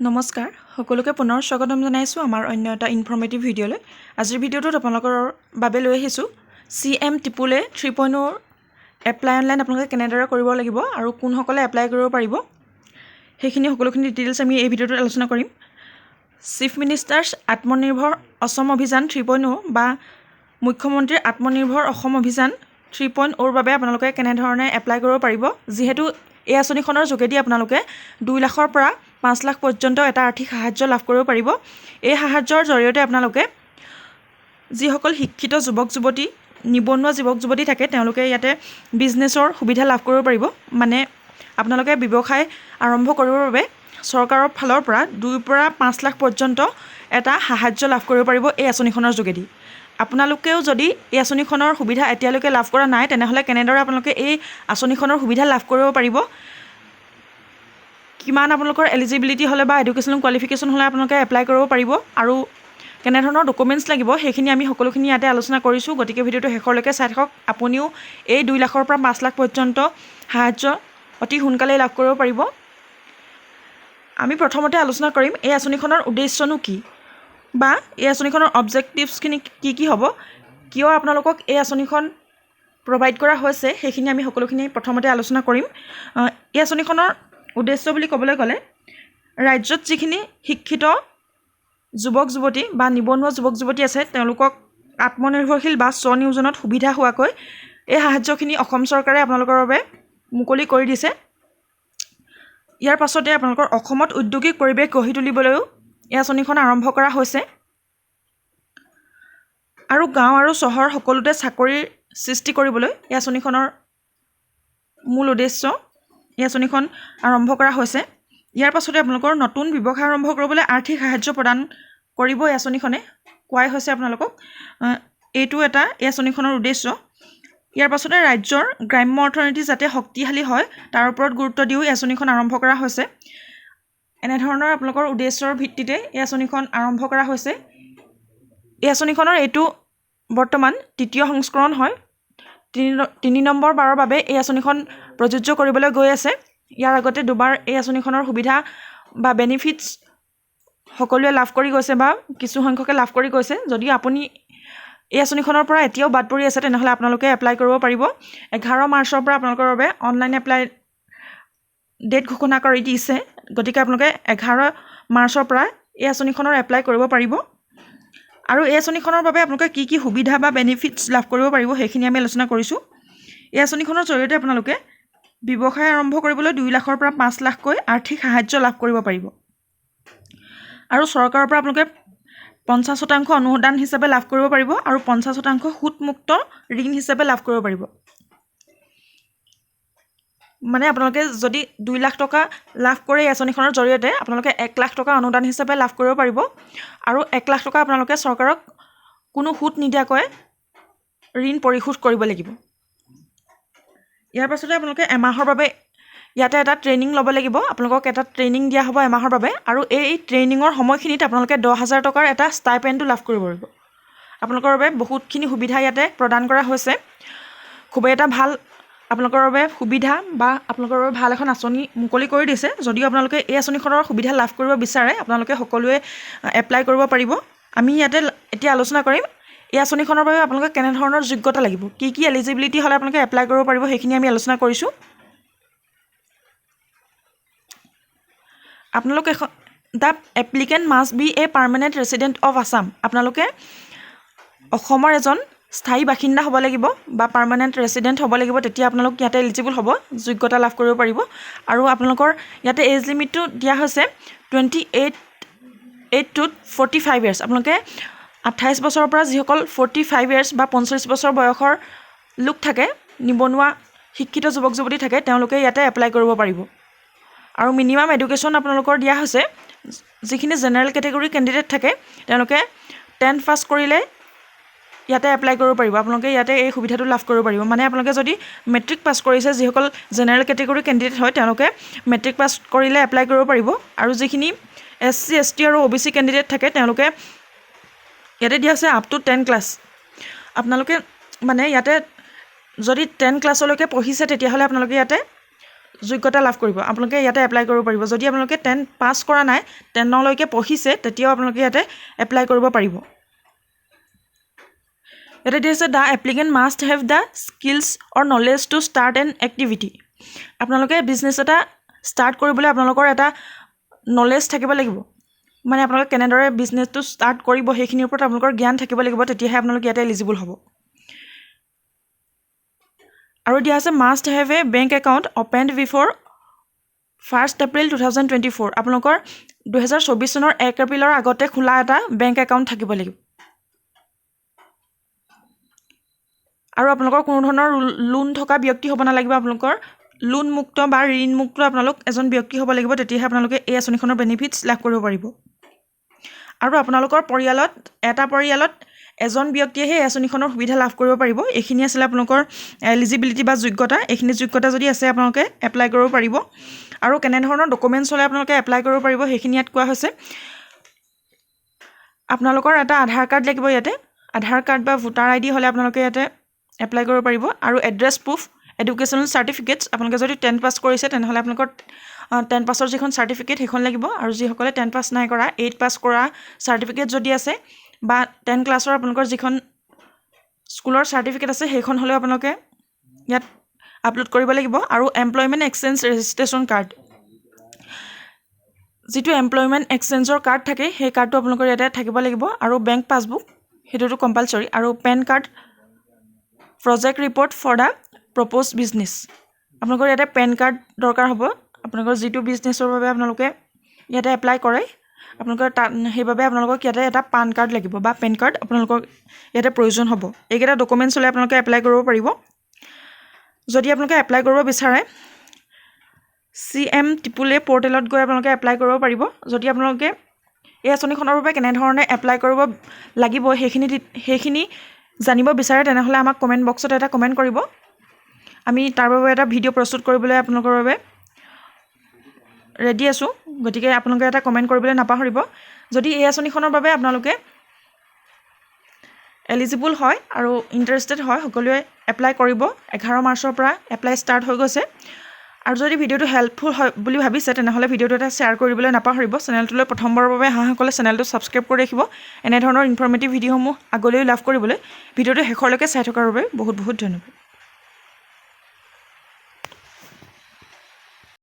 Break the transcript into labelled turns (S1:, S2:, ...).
S1: নমস্কাৰ সকলোকে পুনৰ স্বাগতম জনাইছোঁ আমাৰ অন্য এটা ইনফৰ্মেটিভ ভিডিঅ'লৈ। আজিৰ ভিডিঅ'টোত আপোনালোকৰ বাবে লৈ আহিছোঁ CM AAA 3.0 এপ্লাই অনলাইন আপোনালোকে কেনেদৰে কৰিব লাগিব আৰু কোনসকলে এপ্লাই কৰিব পাৰিব সেইখিনি সকলোখিনি ডিটেইলছ আমি এই ভিডিঅ'টোত আলোচনা কৰিম। চিফ মিনিষ্টাৰ্ছ আত্মনিৰ্ভৰ অসম অভিযান 3.0 বা মুখ্যমন্ত্ৰীৰ আত্মনিৰ্ভৰ অসম অভিযান 3.0 বাবে আপোনালোকে কেনেধৰণে এপ্লাই কৰিব পাৰিব, যিহেতু এই আঁচনিখনৰ যোগেদি আপোনালোকে 2 লাখৰ পৰা 5 লাখ পৰ্যন্ত এটা আৰ্থিক সাহায্য লাভ কৰিব পাৰিব। এই সাহায্যৰ জৰিয়তে আপোনালোকে যিসকল শিক্ষিত যুৱক যুৱতী, নিবনুৱা যুৱক যুৱতী থাকে তেওঁলোকে ইয়াতে বিজনেছৰ সুবিধা লাভ কৰিব পাৰিব। মানে আপোনালোকে ব্যৱসায় আৰম্ভ কৰিবৰ বাবে চৰকাৰৰ ফালৰ পৰা 2 পৰা 5 লাখ পৰ্যন্ত এটা সাহায্য লাভ কৰিব পাৰিব এই আঁচনিখনৰ যোগেদি। আপোনালোকেও যদি এই আঁচনিখনৰ সুবিধা এতিয়ালৈকে লাভ কৰা নাই তেনেহ'লে কেনেদৰে আপোনালোকে এই আঁচনিখনৰ সুবিধা লাভ কৰিব পাৰিব, কিমান আপোনালোকৰ এলিজিবিলিটি হ'লে বা এডুকেশ্যনেল কোৱালিফিকেশ্যন হ'লে আপোনালোকে এপ্লাই কৰিব পাৰিব আৰু কেনেধৰণৰ ডকুমেণ্টছ লাগিব সেইখিনি আমি সকলোখিনি ইয়াতে আলোচনা কৰিছোঁ। গতিকে ভিডিঅ'টো শেষলৈকে চাই থাকক। আপুনিও এই 2 লাখৰ পৰা 5 লাখ পৰ্যন্ত সাহায্য অতি সোনকালেই লাভ কৰিব পাৰিব। আমি প্ৰথমতে আলোচনা কৰিম এই আঁচনিখনৰ উদ্দেশ্যনো কি বা এই আঁচনিখনৰ অবজেক্টিভছখিনি কি হ'ব, কিয় আপোনালোকক এই আঁচনিখন প্ৰভাইড কৰা হৈছে সেইখিনি আমি সকলোখিনি প্ৰথমতে আলোচনা কৰিম। এই আঁচনিখনৰ উদ্দেশ্য বুলি ক'বলৈ গ'লে ৰাজ্যত যিখিনি শিক্ষিত যুৱক যুৱতী বা নিবনুৱা যুৱক যুৱতী আছে তেওঁলোকক আত্মনিৰ্ভৰশীল বা স্বনিয়োজনত সুবিধা হোৱাকৈ এই সাহায্যখিনি অসম চৰকাৰে আপোনালোকৰ বাবে মুকলি কৰি দিছে। ইয়াৰ পাছতে আপোনালোকৰ অসমত উদ্যোগিক পৰিৱেশ গঢ়ি তুলিবলৈও এই আঁচনিখন আৰম্ভ কৰা হৈছে আৰু গাঁও আৰু চহৰ সকলোতে চাকৰিৰ সৃষ্টি কৰিবলৈ এই আঁচনিখনৰ মূল উদ্দেশ্য এই আঁচনিখন আৰম্ভ কৰা হৈছে। ইয়াৰ পাছতে আপোনালোকৰ নতুন ব্যৱসায় আৰম্ভ কৰিবলৈ আৰ্থিক সাহায্য প্ৰদান কৰিব এই আঁচনিখনে, কোৱাই হৈছে আপোনালোকক। এইটো এটা এই আঁচনিখনৰ উদ্দেশ্য। ইয়াৰ পাছতে ৰাজ্যৰ গ্ৰাম্য অৰ্থনীতি যাতে শক্তিশালী হয় তাৰ ওপৰত গুৰুত্ব দিও এই আঁচনিখন আৰম্ভ কৰা হৈছে। এনেধৰণৰ আপোনালোকৰ উদ্দেশ্যৰ ভিত্তিতে এই আঁচনিখন আৰম্ভ কৰা হৈছে। এই আঁচনিখনৰ এইটো বৰ্তমান 3য় সংস্কৰণ হয়। 3 নম্বৰ বাৰৰ বাবে এই আঁচনিখন প্ৰযোজ্য কৰিবলৈ গৈ আছে। ইয়াৰ আগতে দুবাৰ এই আঁচনিখনৰ সুবিধা বা বেনিফিটছ সকলোৱে লাভ কৰি গৈছে বা কিছু সংখ্যকে লাভ কৰি গৈছে। যদিও আপুনি এই আঁচনিখনৰ পৰা এতিয়াও বাদ পৰি আছে তেনেহ'লে আপোনালোকে এপ্লাই কৰিব পাৰিব। 11 মাৰ্চৰ পৰা আপোনালোকৰ বাবে অনলাইন এপ্লাই ডেট ঘোষণা কৰি দিছে। গতিকে আপোনালোকে 11 মাৰ্চৰ পৰা এই আঁচনিখনৰ এপ্লাই কৰিব পাৰিব আৰু এই আঁচনিখনৰ বাবে আপোনালোকে কি কি সুবিধা বা বেনিফিটছ লাভ কৰিব পাৰিব সেইখিনি আমি আলোচনা কৰিছোঁ। এই আঁচনিখনৰ জৰিয়তে আপোনালোকে ব্যৱসায় আৰম্ভ কৰিবলৈ 2 লাখৰ পৰা 5 লাখকৈ আৰ্থিক সাহায্য লাভ কৰিব পাৰিব আৰু চৰকাৰৰ পৰা আপোনালোকে 50% অনুদান হিচাপে লাভ কৰিব পাৰিব আৰু 50% সুতমুক্ত ঋণ হিচাপে লাভ কৰিব পাৰিব। মানে আপোনালোকে যদি 2 লাখ টকা লাভ কৰে এই আঁচনিখনৰ জৰিয়তে আপোনালোকে 1 লাখ টকা অনুদান হিচাপে লাভ কৰিব পাৰিব আৰু 1 লাখ টকা আপোনালোকে চৰকাৰক কোনো সুত নিদিয়াকৈ ঋণ পৰিশোধ কৰিব লাগিব। ইয়াৰ পাছতে আপোনালোকে এমাহৰ বাবে ইয়াতে এটা ট্ৰেইনিং ল'ব লাগিব। আপোনালোকক এটা ট্ৰেইনিং দিয়া হ'ব এমাহৰ বাবে আৰু এই ট্ৰেইনিঙৰ সময়খিনিত আপোনালোকে 10,000 টকাৰ এটা ষ্টাইপেণ্ডো লাভ কৰিব পাৰিব। আপোনালোকৰ বাবে বহুতখিনি সুবিধা ইয়াতে প্ৰদান কৰা হৈছে। খুবেই এটা ভাল আপোনালোকৰ বাবে সুবিধা বা আপোনালোকৰ বাবে ভাল এখন আঁচনি মুকলি কৰি দিছে। যদিও আপোনালোকে এই আঁচনিখনৰ সুবিধা লাভ কৰিব বিচাৰে আপোনালোকে সকলোৱে এপ্লাই কৰিব পাৰিব। আমি ইয়াতে এতিয়া আলোচনা কৰিম এই আঁচনিখনৰ বাবে আপোনালোকে কেনেধৰণৰ যোগ্যতা লাগিব, কি কি এলিজিবিলিটি হ'লে আপোনালোকে এপ্লাই কৰিব পাৰিব সেইখিনি আমি আলোচনা কৰিছোঁ। আপোনালোকে the applicant must B A permanent resident of Assam. আপোনালোকে অসমৰ এজন স্থায়ী বাসিন্দা হ'ব লাগিব বা পাৰ্মানেণ্ট ৰেচিডেণ্ট হ'ব লাগিব, তেতিয়া আপোনালোক ইয়াতে এলিজিবল হ'ব, যোগ্যতা লাভ কৰিব পাৰিব। আৰু আপোনালোকৰ ইয়াতে এজ লিমিটটো দিয়া হৈছে 28 to 45 ইয়াৰ্ছ। আপোনালোকে 28 বছৰৰ পৰা যিসকল 45 ইয়াৰ্ছ বা 45 বছৰ বয়সৰ লোক থাকে, নিবনুৱা শিক্ষিত যুৱক যুৱতী থাকে, তেওঁলোকে ইয়াতে এপ্লাই কৰিব পাৰিব। আৰু মিনিমাম এডুকেশ্যন আপোনালোকৰ দিয়া হৈছে। যিখিনি জেনেৰেল কেটেগৰী কেণ্ডিডেট থাকে তেওঁলোকে 10th পাছ কৰিলে ইয়াতে এপ্লাই কৰিব পাৰিব। আপোনালোকে ইয়াতে এই সুবিধাটো লাভ কৰিব পাৰিব। মানে আপোনালোকে যদি মেট্ৰিক পাছ কৰিছে, যিসকল জেনেৰেল কেটেগৰী কেণ্ডিডেট হয় তেওঁলোকে মেট্ৰিক পাছ কৰিলে এপ্লাই কৰিব পাৰিব। আৰু যিখিনি SC ST আৰু OBC কেণ্ডিডেট থাকে তেওঁলোকে ইয়াতে দিয়া আছে আপ টু 10 ক্লাছ। আপোনালোকে মানে ইয়াতে যদি 10 ক্লাছলৈকে পঢ়িছে তেতিয়াহ'লে আপোনালোকে ইয়াতে যোগ্যতা লাভ কৰিব আপোনালোকে ইয়াতে এপ্লাই কৰিব পাৰিব যদি আপোনালোকে 10 পাছ কৰা নাই 10লৈকে পঢ়িছে তেতিয়াও আপোনালোকে ইয়াতে এপ্লাই কৰিব পাৰিব ইয়াতে দিছে the applicant must have the skills or knowledge to start an activity আপোনালোকে বিজনেছ এটা ষ্টাৰ্ট কৰিবলৈ আপোনালোকৰ এটা নলেজ থাকিব লাগিব মানে আপোনালোকে কেনেদৰে বিজনেছটো ষ্টাৰ্ট কৰিব সেইখিনিৰ ওপৰত আপোনালোকৰ জ্ঞান থাকিব লাগিব তেতিয়াহে আপোনালোকে ইয়াতে এলিজিবল হ'ব আৰু দিয়া আছে must have a bank account অপেন্ড before 1 April 2024 আপোনালোকৰ 2024 চনৰ 1 এপ্ৰিলৰ আগতে খোলা এটা বেংক একাউণ্ট থাকিব লাগিব আৰু আপোনালোকৰ কোনো ধৰণৰ লোন থকা ব্যক্তি হ'ব নালাগিব আপোনালোকৰ লোন মুক্ত বা ঋণ মুক্ত আপোনালোক এজন ব্যক্তি হ'ব লাগিব তেতিয়াহে আপোনালোকে এই আঁচনিখনৰ বেনিফিটছ লাভ কৰিব পাৰিব আৰু আপোনালোকৰ পৰিয়ালত এজন ব্যক্তিয়েহে এই আঁচনিখনৰ সুবিধা লাভ কৰিব পাৰিব এইখিনি আছিল আপোনালোকৰ এলিজিবিলিটি বা যোগ্যতা এইখিনি যোগ্যতা যদি আছে আপোনালোকে এপ্লাই কৰিব পাৰিব আৰু কেনে ধৰণৰ ডকুমেণ্টছ হ'লে আপোনালোকে এপ্লাই কৰিব পাৰিব সেইখিনি ইয়াত কোৱা হৈছে আপোনালোকৰ এটা আধাৰ কাৰ্ড লাগিব ইয়াতে আধাৰ কাৰ্ড বা ভোটাৰ আইডি হ'লে আপোনালোকে ইয়াতে এপ্লাই কৰিব পাৰিব আৰু এড্ৰেছ প্ৰুফ এডুকেশ্যনেল চাৰ্টিফিকেটছ আপোনালোকে যদি 10 পাছ কৰিছে তেনেহ'লে আপোনালোকৰ 10 পাছৰ যিখন চাৰ্টিফিকেট সেইখন লাগিব আৰু যিসকলে 10 পাছ নাই কৰা 8 পাছ কৰা চাৰ্টিফিকেট যদি আছে বা 10 ক্লাছৰ আপোনালোকৰ যিখন স্কুলৰ চাৰ্টিফিকেট আছে সেইখন হ'লেও আপোনালোকে ইয়াত আপলোড কৰিব লাগিব আৰু এমপ্লয়মেণ্ট এক্সচেঞ্জ ৰেজিষ্ট্ৰেশ্যন কাৰ্ড যিটো এমপ্লয়মেণ্ট এক্সচেঞ্জৰ কাৰ্ড থাকে সেই কাৰ্ডটো আপোনালোকৰ ইয়াতে থাকিব লাগিব আৰু বেংক পাছবুক সেইটোতো কম্পালচৰি আৰু PAN card project report for the propose business আপোনালোকৰ ইয়াতে পেন কাৰ্ড দৰকাৰ হ'ব আপোনালোকৰ যিটো বিজনেছৰ বাবে আপোনালোকে ইয়াতে এপ্লাই কৰে আপোনালোকৰ সেইবাবে আপোনালোকক ইয়াতে এটা পান কাৰ্ড লাগিব বা পেন কাৰ্ড আপোনালোকক ইয়াতে প্ৰয়োজন হ'ব এইকেইটা ডকুমেণ্টছ হ'লে আপোনালোকে এপ্লাই কৰিব পাৰিব যদি আপোনালোকে এপ্লাই কৰিব বিচাৰে CM-AAA পৰ্টেলত গৈ আপোনালোকে এপ্লাই কৰিব পাৰিব যদি আপোনালোকে এই আঁচনিখনৰ বাবে কেনেধৰণে এপ্লাই কৰিব লাগিব সেইখিনি জানিব বিচাৰে তেনেহ'লে আমাক কমেণ্ট বক্সত এটা কমেণ্ট কৰিব আমি তাৰ বাবে এটা ভিডিঅ' প্ৰস্তুত কৰিবলৈ আপোনালোকৰ বাবে ৰেডি আছোঁ গতিকে আপোনালোকে এটা কমেণ্ট কৰিবলৈ নাপাহৰিব যদি এই আঁচনিখনৰ বাবে আপোনালোকে এলিজিবল হয় আৰু ইণ্টাৰেষ্টেড হয় সকলোৱে এপ্লাই কৰিব 11 মাৰ্চৰ পৰা এপ্লাই ষ্টাৰ্ট হৈ গৈছে আৰু যদি ভিডিঅ'টো হেল্পফুল হয় বুলি ভাবিছে তেনেহ'লে ভিডিঅ'টো এটা শ্বেয়াৰ কৰিবলৈ নাপাহৰিব চেনেলটোলৈ প্ৰথমবাৰৰ বাবে অহাসকলে চেনেলটো ছাবস্ক্ৰাইব কৰি ৰাখিব এনেধৰণৰ ইনফৰ্মেটিভ ভিডিঅ'সমূহ আগলৈও লাভ কৰিবলৈ ভিডিঅ'টো শেষলৈকে চাই থকাৰ বাবে বহুত বহুত ধন্যবাদ